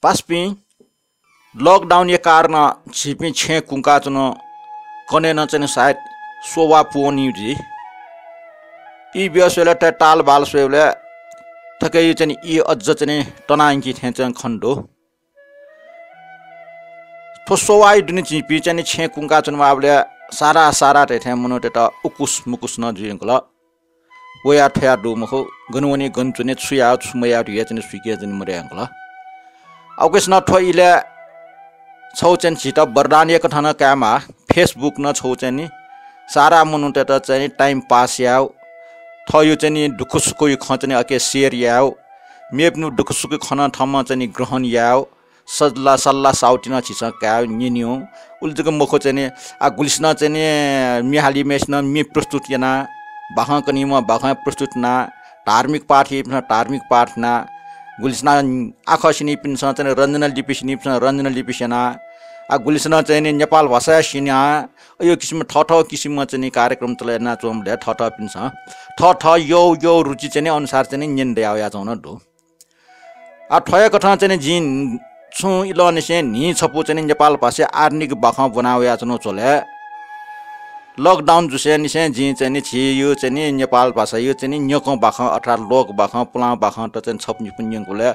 पासपी lockdown ये कारण छिपी छे कुंका चुन कने न चाहिँ सायद सोवा पोनी जी ई व्यवसायले त टाल बाल सोले ठकै चाहिँ ई अझ चाहिँ टनाङ्की थे चाहिँ खण्डो थो सोवाई दुनी छिपी चाहिँ छे कुंका चुन माबले सारा थे मनो त उकुस मुकुस न जुइंगला वया ठया डुमखो गनुवनी गन्चुने छुया छुमया रिया चाहिँ सुके चाहिँ मरेंगला अवकेस न ठोइले छौ चाहिँ छिटा बरदानिया कथन कामा फेसबुक न छौ चाहिँ नि सारा मनु त चाहिँ टाइम पास याउ थयो चाहिँ नि दुखुसको खचने अके शेयर याउ मेप्नु दुखुसको खन थम चाहिँ ग्रहण याउ सल्ला सल्ला साउटिन छिस काउ निन्यु उल्जको मखो चाहिँ नि आ गुलिस्न चाहिँ नि मिहाली मेस्न मि प्रस्तुत याना बाखा कनिमा बाखा प्रस्तुत ना धार्मिक पाठ धार्मिक पाठ ना गुलिस्ना आखसिनी पिन्छ चाहिँ रञ्जन लिपिसिनी पिन्छ रञ्जन लिपिसेना आ गुलिस्ना चाहिँ नेपाल भाषा सिना यो किसिम ठ किसिममा चाहिँ कार्यक्रम चलाएना चोमले ठ पिन्छ ठ यो रुचि चाहिँ अनुसार चाहिँ निन्दै आया जाउन दो आ ठय कथा चाहिँ जिन छु इलनेसे नि छपु चाहिँ नेपाल भाषा आर्निक बाखा बनाया चनो चले लकडाउन जुसे निसे जी चाहिँ नि छि यो चाहिँ नेपाल भाषा यो चाहिँ न्यको बाखा अर्थात लोक बाखा पुला बाखा त चाहिँ छप्नि पुन्यकोले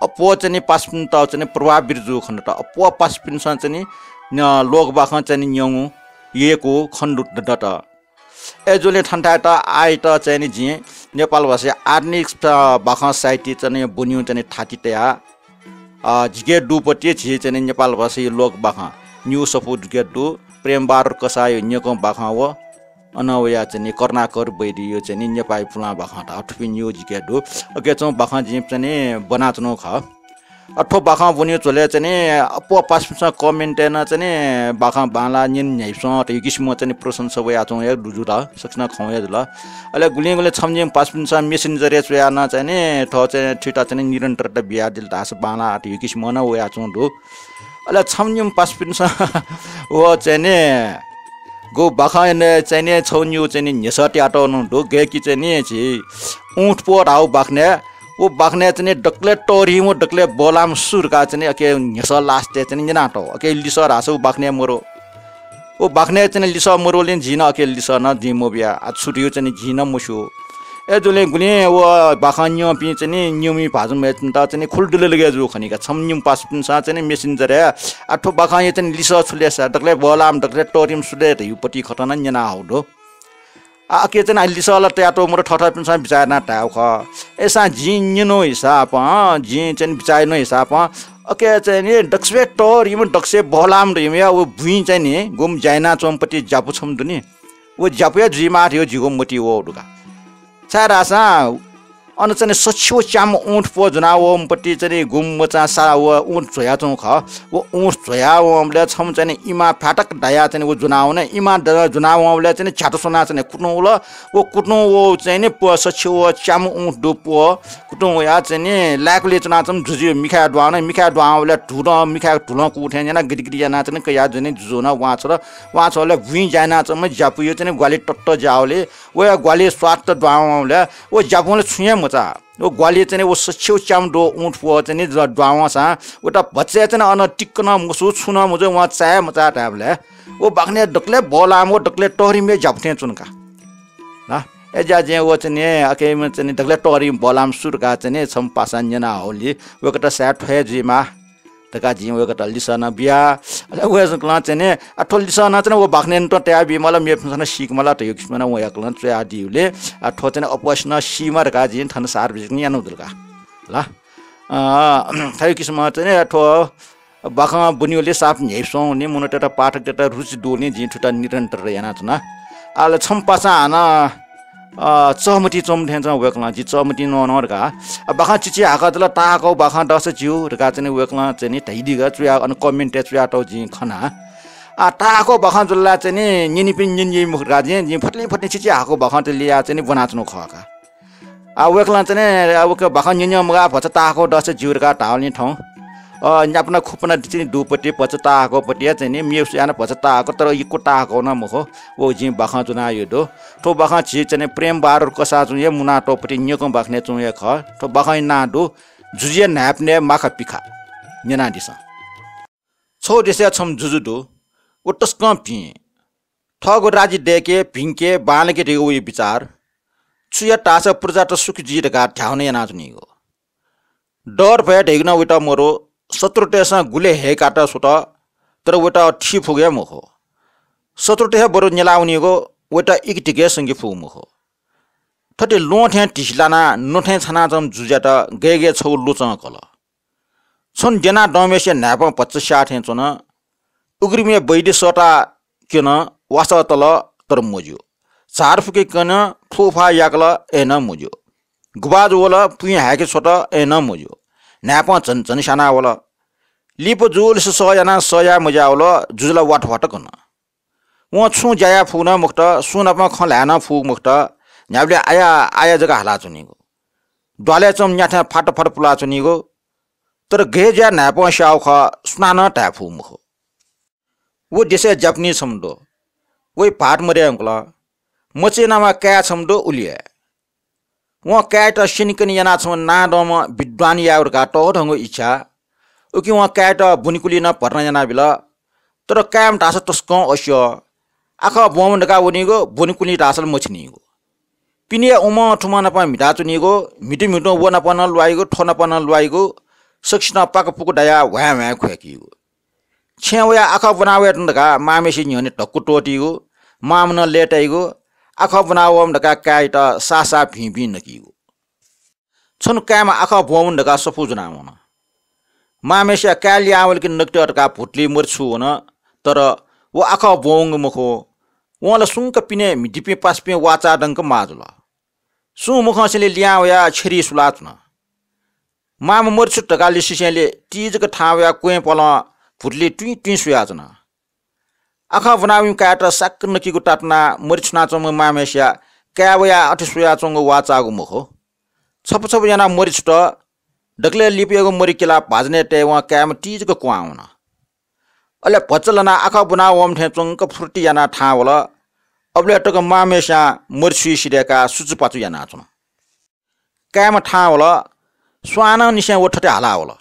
अपो चाहिँ पासपिन त चाहिँ प्रभाव बिरजु खण्ड त अपो पासपिन चाहिँ लोक बाखा चाहिँ न्यङु येको खण्ड दट एजोले ठन्टा त आइ त चाहिँ जी नेपाल भाषा आर्निक बाखा साहित्य चाहिँ बुन्यु चाहिँ थाति तया झिगे डुपटी छि चाहिँ नेपाल भाषा लोक बाखा न्यू सपोर्ट गेट डु प्रेम बार कसायो न्यको बाखा व अनवया चाहिँ कर्णाकर बैरियो चाहिँ नेपाली फुला बाखा त अठपिन यो जिके दु अके चौ बाखा जिप चाहिँ बनाचनो ख अठो बाखा बन्यो चले चाहिँ अपो पासमा कमेन्ट न चाहिँ बाखा बाला निन न्याइस त किसिम चाहिँ प्रशंसा वया चौ या दुजुरा सक्ना खौया ल अले गुलिङले छमजिम पासमा मेसेन्जर या न चाहिँ ठ चाहिँ ठिटा चाहिँ निरन्तर त बिया दिल दास बाला त किसिम न वया चौ दु अले छमजिम पासपिन्स वो चाहिँ गो बाखा चाहिँ छौन्यु चाहिँ नेसटी आटो नु गे कि चाहिँ छि ऊँट पोट हाउ बाख्ने वो बाख्ने चाहिँ डक्ले टोरी मो डक्ले बोलाम सुरका चाहिँ अके नेस लास्टे चाहिँ नाटो अके लिस रासो बाख्ने मरो वो बाख्ने चाहिँ लिस मरोले झिन अके लिस न जिमो बिया आ छुटियो चाहिँ झिन मुसु ए जुले गुले वो बाखान्यो पि चाहिँ न्युमी भाजुम त चाहिँ खुल्डुले लगे जु खनिका छमन्युम पास पिनसा चाहिँ मेसेन्जर आठो बाखाय चाहिँ लिस छुलेसा डक्ले बोलाम डक्ले टोरिम सुले युपटी खटना न्यना हाउडो आ के चाहिँ लिसला ट्याटो मरो ठठा पिनसा बिचारना टाउ ख एसा जिन्नो हिसाब जि चाहिँ बिचारनो हिसाब अके चाहिँ डक्से टोरिम डक्से बोलाम रिमया वो भुइ चाहिँ नि गुम जाइना चोमपटी जापु छम दुनी वो जापुया जिमा थियो जिगो मोटी वो दुका चारासा अन चाहिँ सच्चो चाम ऊँट पो जुनावमपट्टि चाहिँ गुम मचा सा वो ऊँट झोया चौ ख वो ऊँट झोया वमले छम चाहिँ इमा फाटक ढाया चाहिँ वो जुनाउने इमा जुनावमले चाहिँ छाटो सोना चाहिँ कुट्नु ल वो कुट्नु वो चाहिँ नि प सच्चो चाम ऊँट डु पो कुट्नु या चाहिँ नि लाकले चना चम जुजु मिखा दुवावले ढुन मिखा ढुल कुठे जना गिडगिडी जना चाहिँ कया जने जुना वाछले भुइ जाना चम जापु यो चाहिँ ग्वाली टट्ट जावले वो ग्वाली स्वाद दुवावले वो जापुले छुया वो ग्वाली चाहिँ वो सच्चो चाम डो ऊँट पो चाहिँ दुवावा सा उता बच्चे चाहिँ अन टिक्कन मुसु छुन मुझे वहाँ चाहे मचा टाइमले वो बाख्ने डक्ले बोलाम वो डक्ले टोरी में जापथे चुनका ना एजा जे वो चाहिँ अके में चाहिँ डक्ले टोरी बोलाम सुरका चाहिँ छम पासान जना होली वो कटा साथ है जिमा तका जी वो कटा लिसन बिया अले वो क्ला चाहिँ अठो लिसन चाहिँ वो बाख्ने त ट्या बि मला मे फसन सिक मला त यक्समना वो yaklan ट्या दिउले अठो चाहिँ अपसन सीमर का जी थन सार्वजनिक नि अनु दुलका ल थायो किसम चाहिँ अठो बाखा बुनियोले साफ न्याइसौ नि मुनटेटा पाठक टेटा रुचि दोने जी ठुटा निरन्तर याना छना आले छम पासा आना चमटी चमठेन चाहिँ वेक्ला जी चमटी ननरका बाखा चिची हाका तला ताको बाखा दस जिउ रका चाहिँ वेक्ला चाहिँ ढैदिगा चुया अन कमेन्ट चुया त जी खना आ ताको बाखा जुल्ला चाहिँ निनिपिन निनि मुखरा जी फट्ने चिची हाको बाखा त लिया चाहिँ बनाच्नु खका आ वेक्ला चाहिँ अब के बाखा निनि मगा भच ताको दस जिउ रका टाल्ने ठाउँ अपना खुपना चाहिँ दुपट्टि पचताको पटिया चाहिँ नि मेउ साना पचताको तर यो कोटाको न मखो वो जी बाखा जुना यो दो तो बाखा छि चाहिँ प्रेम बार कसा जु ये मुना टोपटि न्यको बाख्ने छु ये ख तो बाखा ना दो जुजे नाप्ने माखा पिखा न्याना दिसा छौ देशे छम जुजुदु उटस्कम पि ठगो राजी देके भिंके बालके देउ विचार छुया टासा प्रजा त सुख जिरका ठ्याउने नाच्नेको डर भए ढेग्न उटा मोरो शत्रुटेसा गुले हे काटा सुत तर उटा ठी फुगे मुखो शत्रुटे बरु नेलाउनेको उटा इकटिके संगे फु मुखो थटे लोठे टिसलाना नोठे छना जम जुज्याट गेगे छौ लुच कल छन जेना डमेसे न्याप 50-60 चन उग्रिमे बैदे सटा किन वासा तल तर मोज्यो चार फुके कन फुफा याकल एन मोज्यो गुबाज वला पुइ हाके छोटा एन मोज्यो न्याप चन साना वला लिप जुल सजना सया मजा वला जुजला वाट वाट कन व छु जाया फुना मुक्त सुनमा खलाना फु मुक्त न्याबले आया जगा हाला चुनीको द्वाले चम न्याठा फाट फट पुला चुनीको तर गेजा न्याप स्याउ ख स्नान टाफु मुखो वो देशे जापानी समदो वइ पाट मरे अंकला मचेनामा क्या छमदो उलिया व क्या सिनिकन याना छ ना दम विद्वान याउरका टढंगो इच्छा उकि व क्या बुनिकुली न पर्न याना बिला तर काम टास तस्क अस्यो आखा बोमडका उनीगो बुनिकुली टासल मछनीगो पिनिया उम ठुमा नपा मिटा चुनीगो मिटो व नपन लुवाइगो ठन पन लुवाइगो सक्सिना पाक पुक दया व्या खुयाकीगो छेवया आखा बनावे तंदका मामेसी न्यने टक्कु टोटीगो मामन लेटाइगो आखा बनावम दका काइटा सासा भिबि नकीगो छन कामा आखा बोमन दका सफु जनावन मामेसी कालियावल कि नक्टटका भुटली मर्छु न तर वो आखा बोंग मखो वला सुंक पिने मिदिपे पासपे वाचा डंक माजुल सु मुखसले ल्यावया छरी सुलाचन माम मर्छु टकाले सिसेले तीजक ठावया क्वे पल फुटले टुई सुयाचन आखा बनाउ काट साक नकीको टाटना मर्छना चम मामेसिया क्यावया अठ सुयाचंग वाचागो मुखो छप जना मरिछट डकले लिपिएको मरिकेला भाजने टेवा क्याम तीजक क्वाउन अले पचलना आखा बनाउ ओम ठेचंग फुर्टी याना ठावला अबले टक मामेसिया मर्छु सिरेका सुचपाचु याना चन क्याम ठावला स्वान निसे ओठटे हालावला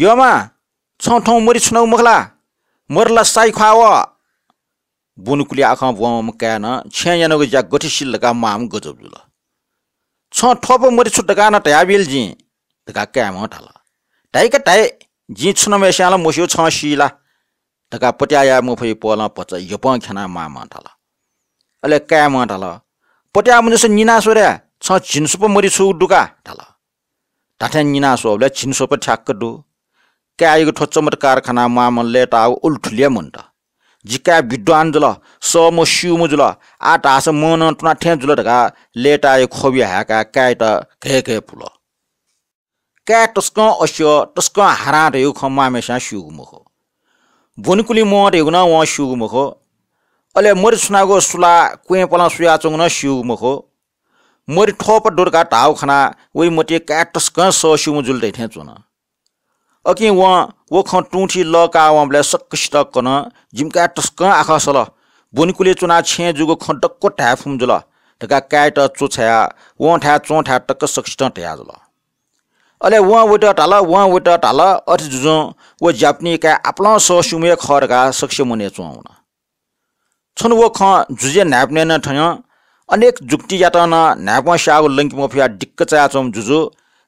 यमा छौठौ मरिछनौ मखला मरला साइ खाव बुनुकुली आखा बम क्यान छेयनको जा गठिसिल लगा माम गजबजुल छ ठप मरिछु टका न ट्याबिल जी टका क्याम ठाला टाइका टाइ जी छुनमेशाला मोस्यो छ सिला टका पट्याया मुफै पोला पच यप खना माम ठाला अले क्याम ठाला पट्या मुनस निना सोरे छ जिन्सुप मरिछु दुका ठाला टाठा निना सोले जिन्सुप ठ्याक्क दु क्याइगो ठोच्चमट कारखाना मामन लेटा उल्ठुलिया मुन्ट जिका विद्वान जुल सम सिउमु जुल आटा आस मन टुना ठे जुल ढका लेटा खोबि हाका क्याट घे पुल क्या टस्क अस्यो टस्क हारा रेउ ख मामेसा सिउगु मखो बुनकुली म रेउ न व सिउगु मखो अले मरि सुनागो सुला क्वे पला सुया चंग न सिउगु मखो मरि ठोप डोरका टाउ खना वइ मटे क्या टस्क स सिउमु जुल दै ठे चुन अकि वो ख टुठी लका वमले सक्कष्ट कन जिमका टस्क आखसल बुनकुले चुना छे जुगो खडक्को ठ्याफुम जुल ढका काट चोछया व ठ्या चोठा टक्क सक्ष्ट ठ्या जुल अले व वटा टाला अथ जुजो वो जापानी का आपला ससुमे खरका सक्ष्य मने चुआउन छन वो ख जुजे न्याप्ने न ठय अनेक जुक्ति यात न न्याप शाग लंकी मफिया डिक्क चा चम जुजो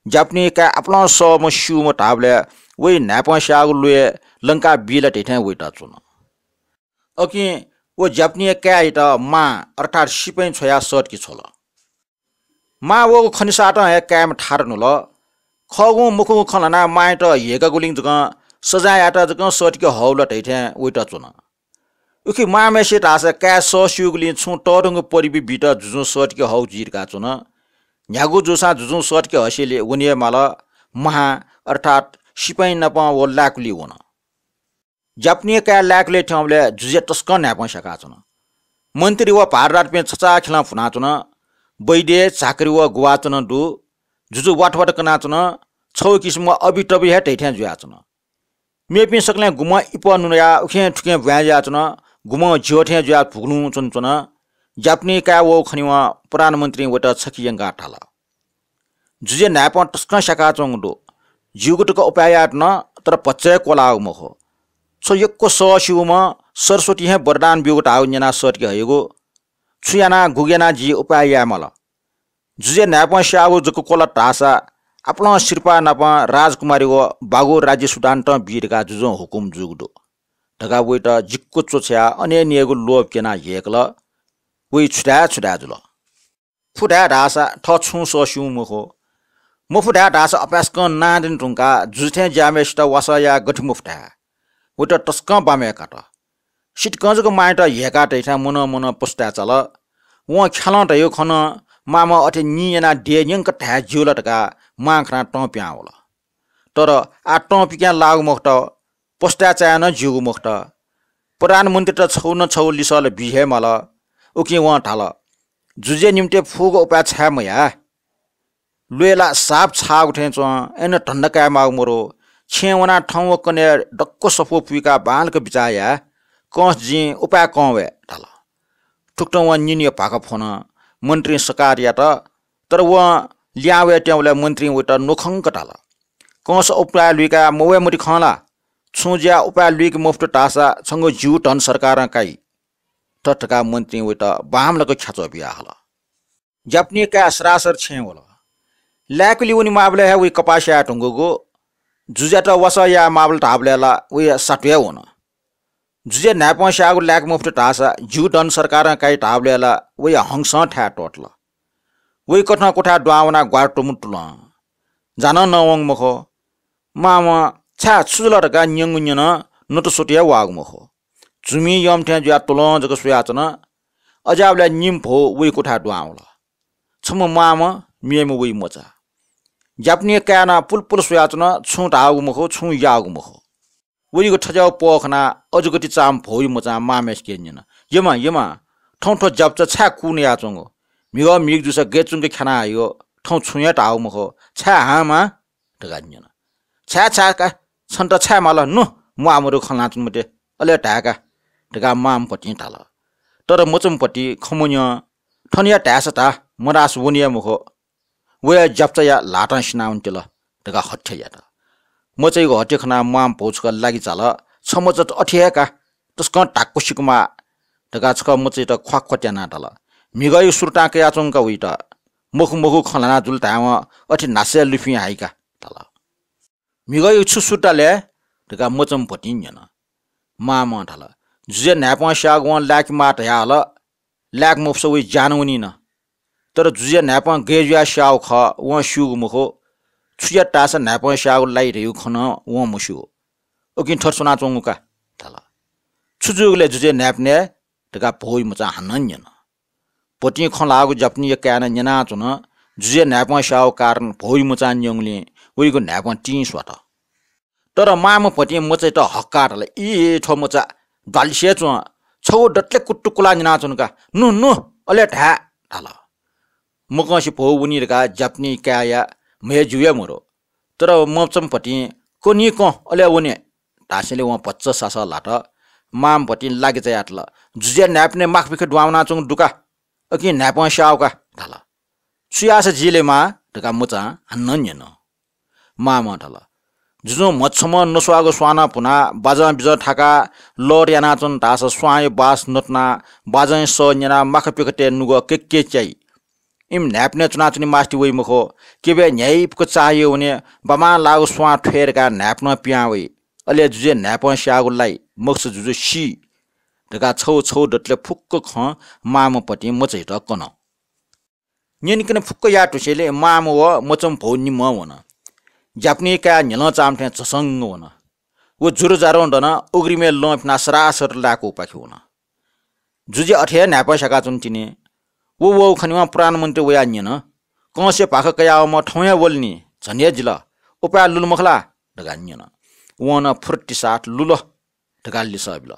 जापानी का आपला सम सुम टाबले वइ न्याप शाग लुए लंका बिला टेठे वइटा चुन अकि वो जापानी का इटा मा अर्थात सिपै छया सट कि छोल मा वो खनिसाट हे काम ठार्नु ल खगु मुखु खलना माइत हेका गुलिङ जग सजायाट जग सट कि हौल टेठे वइटा चुन उखि मामेसे तास का ससुगुलि छु टरंग परिबि बिटा जुजु सट कि हौ जिरका चुन न्यागु जोसा जुजु सट कि हसेले उनिए माल महा अर्थात सिपै नप वो लाकुली वन जापानी का लाकुले ठमले जुजे टस्क न्याप सका चुन मन्त्री व भारत पे छचा खिला फुना चुन बैदे चाकरी व गुवा चुन दु जुजु वाटवाट कना चुन छौ किसिम अबि टबि हे टेठ्या जुया चुन मेपि सकले गुम इप नुया उखे ठुके भ्याया चुन गुम ज्योठे जुया फुग्नु चुन चुन जापानी का वो खनिवा प्रधानमन्त्री वटा छकियंगा ठाला जुजे न्याप टस्क सका चुन दु जिउगुटको उपायात न तर पच्चय कोलाउ मखो छो यक्को सशिउमा सरस्वती हे वरदान बिउट आउ न्याना सटके हयगो छुयाना गुगेना जी उपाया मल जुजे न्याप स्याउ जको कोला टासा आपला शिरपा नापा राजकुमारी व बागो राज्य सुडान त बिरका जुजो हुकुम जुगडो ढगा वेट जिक्को चोछ्या अने नियगो लोभ केना हेकल वे छुडा जुल फुडा ढासा ठ छु ससिउ मखो मुफुडा ढासा अपास्क नादिन टुंका जुथे ज्यामेस्ट वसया गठमुफटा उट टस्क बामे काट सिट गजको माइट हेका टैठा मन पुस्ता चल व खेल टयो खन मामा अथे नियना डेयंक ठा जुलटका माखरा टप्यावल तर आ टपिक्या लाग मखट पुस्ता चायन जुगु मखट प्रधानमन्त्री त छौ न छौ लिसल बिहे मल उकि व ठाल जुजे निम्ते फुग उपा छा मया लुएला साप छाग उठे च एन ठण्डका माग मोरो छेवना ठाउँ कने डक्को सफो पुइका बालक बिचाया कस जी उपा कवे ठाल ठुक्ट व निनिय पाका फोन मन्त्री सकारिया त तर व ल्यावे ट्याउला मन्त्री उटा नोखंक ठाल कस उपा लुइका मोवे मुटी खला छुज्या उपा लुइक मुफ्त टासा छंगो जिउ टन सरकार काई टटका मन्त्री उटा बामलको छ्याचो बिया हल जापनी का सरासर छेवला ल्याकली उनी माबले है वे कपासिया टुंगोगो जुजाटा वसया माबल टाबलेला वे सटया हुन जुजे न्यापस्यागु ल्याक मुफ्त टासा जिउ टन सरकार काई टाबलेला वे हंस ठ्या टोटल वे कठना कोठा द्वावना ग्वार टुमुटुल जान नवङ मखो मामा छा सुलटका न्यंगु न्यन नटु सोटिया वाग मखो जुमी यम ठ्या ज्या तुलन जको सुयाचन अजाबले निम्फो वे कोठा द्वावला छम मामा मियम वे मोचा जापनी काना पुलपुल सुयाचन छु टागु मखो छु यागु मखो वरिको ठजाउ पोखना अजुगति चाम भोइ मोचा मामेस केन्यन यमा ठौठो जप्च छा कुन याचंगो मिग मिग जुस गेचुंगे खाना आयो ठौ छुया टागु मखो छा हामा ढगान्यन छा का छन्त छा माल नु म आमरो खलाचन मते अले ढाका ढगा माम पटि टाल तर मोचम पटि खमुन्य ठनिया टासटा मरास वनिया मखो वे जप्चया लाटा सिनाउन्टेल ढगा हट्ठया त मचैको हट्टे खना माम पौचका लागि चाल छमचट अठियाका तस्क टाक्को सिकमा ढगा छक मचै त ख्वाख्वट्या नाटल मिगय सुरटाके याचंका उइट मुखु खलाना जुलटाव अठि नासे लुफी हाइका तल मिगय छुसुटाले ढगा मचम पटिन्यन माम ढल जुजे न्याप स्यागवन लाक माट याल लाक मुफस वे जानउनी न तर जुजे न्याप गेजुया स्याउ ख व सुगु मुखो छुया टासा न्याप स्याउ लाई रेउ खन व मुसु ओकिन ठरसना चंगुका तल छुजुगले जुजे न्यापने ढगा भोइ मचा हनन्यन पटि खलागु जपनी क्यान न्यना चुन जुजे न्याप स्याउ कारण भोइ मचा न्यंगले उइको न्याप टी स्वत तर माम पटि मचै त हक्काटले इ ठो मचा दालिसे चु छौ डटले कुट्टुकुला न्यना चुनका नु अले ढा ढाल मकसी भो उनीहरुका जपनी क्याया मेजुया मोरो तर मचमपटि कोनी को अले उनी ढासेले व 50 सास लाट माम पटि लागि जायाटल जुजे न्यापने माखबिख दुवाउना चुङ दुका अकि न्याप स्याउका ढाल सुयास जिलेमा ढका मुचा हन्नन्यन माम ढाल जुजो मच्छम नसवागो स्वाना पुना बाजा बिज ठाका लोर याना चुन ढास स्वाय बास नटना बाजै स न्यना माखबिखटे नुगो के चाइ इम न्यापने चुनाचुनी मास्टी वइ मखो केबे न्याइपको चाहियो भने बमा लागु स्वा ठेरका न्याप्न पियावइ अले जुजे न्याप स्यागुलाई मक्स जुजु सी ढका छौ डटले फुक्क ख माम पटि मचै त कन निनिकने फुक्क या टुसेले माम व मचम भौ निम वन जापनी का न्यल चामठे चसंग वन वो जुरु जारो डन उग्रिमे लपना सरासर लाको पाखि वन जुजे अठे न्याप सका चुन्टिने वो खनिमा प्रधानमन्त्री वयान्यन कसे पाख कयाम ठौया बोल्नी झन्या जिल उपा लुल मखला ढगान्यन वन फुर्टी साट लुल ढगाल्ली सबिल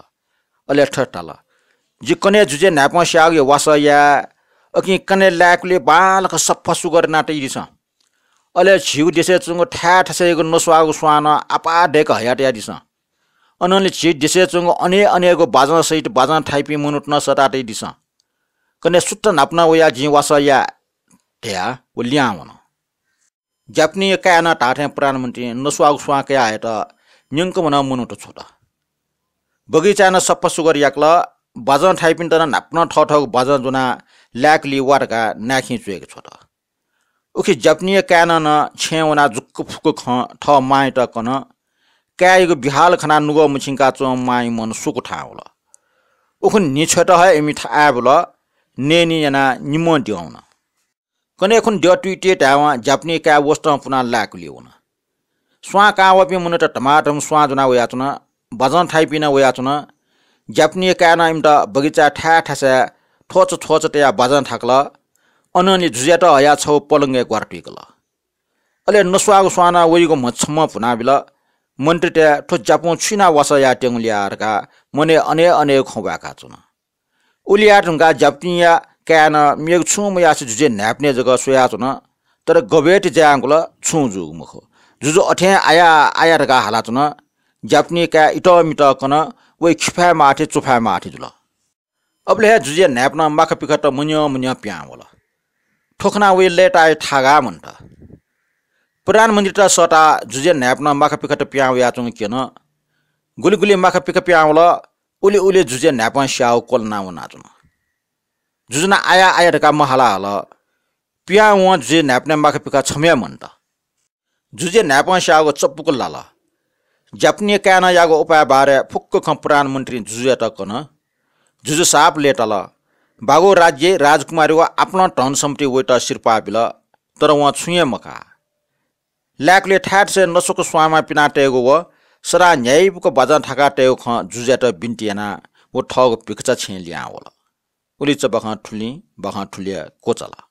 अले ठटाल जिकने जुजे न्याप स्याग वासया अकि कने ल्याकले बालक सफा सुगर नाटै दिस अले छिउ देसे चुङ ठा ठसेको नसवागो स्वान आपा डेक हयाट या दिस अनले छि देसे चुङ अनेको बाजा सहित बाजा थाइपी मुनुट न सटाटै दिस कने सुट्ट नाप्ना वया जि वासया त्या वल्यावन जापानी काना टाठे प्रधानमन्त्री नसुवाग सुवाके आए त न्यङ्क मना मुनु त छोटा बगैँचा न सप्प सुगर याक्ला बाजन ठाइपिन त नाप्न ठठक बाजन जुना ल्याकली वारका नाखी चुएको छोटा उखि जापानी काना न छेवना जुक्क फुक ठ माइ त कन काइगो बिहाल खना नुगो मुछिङका चो माइ मन सुक ठाउला उखु निछट है एमि थाबला नेनी जना निमो दिउन कने खुन ड्युटी टावा जापानी का वस्त पुना लाकुलिउन स्वा का वपि मुन त टमाटम स्वा जुना वयाचुन बजन ठाइपिन वयाचुन जापानी का न इम त बगैँचा ठा ठसा ठोच त्या बजन ठाकला अननि जुजेट हया छौ पलंगे ग्वारटिकला अले नस्वागो स्वाना वइगो मछम पुना बिल मन्त्री त्या ठो जापो छिना वसा या टेंगलियारका मने अने खोबाका चुन उलिया ढुंगा जापानिया कान मेग छुम यास जुजे न्याप्ने जग सोया चुन तर गबेट ज्याङल छुजु मुखो जुजु अठे आया रगा हाला चुन जापानी का इट मिट कन वइ खिफा माथे चुफा माथे जुल अबले जुजे न्याप्न माख पिखट मुन्य प्यावला ठोखना वइ लेटाय थागा मन्ट प्रधानमन्त्री त सटा जुजे न्याप्न माख पिखट प्याव या चुङ केन गुली माख पिख प्यावला उले जुजे न्याप स्याउ कोलना वना चुन जुजना आया ढका महाला हल प्याव जुजे न्याप्ने माख पिख छम्या मन्ट जुजे न्याप स्याउ चप्पुक लाला जापानी काना यागो उपाय बारे फुक्क ख प्रधानमन्त्री जुजे त कन जुजु साप लेटल बागो राज्य राजकुमारी वा आफ्नो टन सम्पत्ति वेट सिरपा बिल तर वहाँ छुए मका ल्याकले ठाट से नसोको स्वामा पिना टेगो व सरा न्यायको बजान ठका टेगो ख जुजेट बिन्टियाना वो ठग पिकचा छे लिया होला उली च बखा ठुली कोचला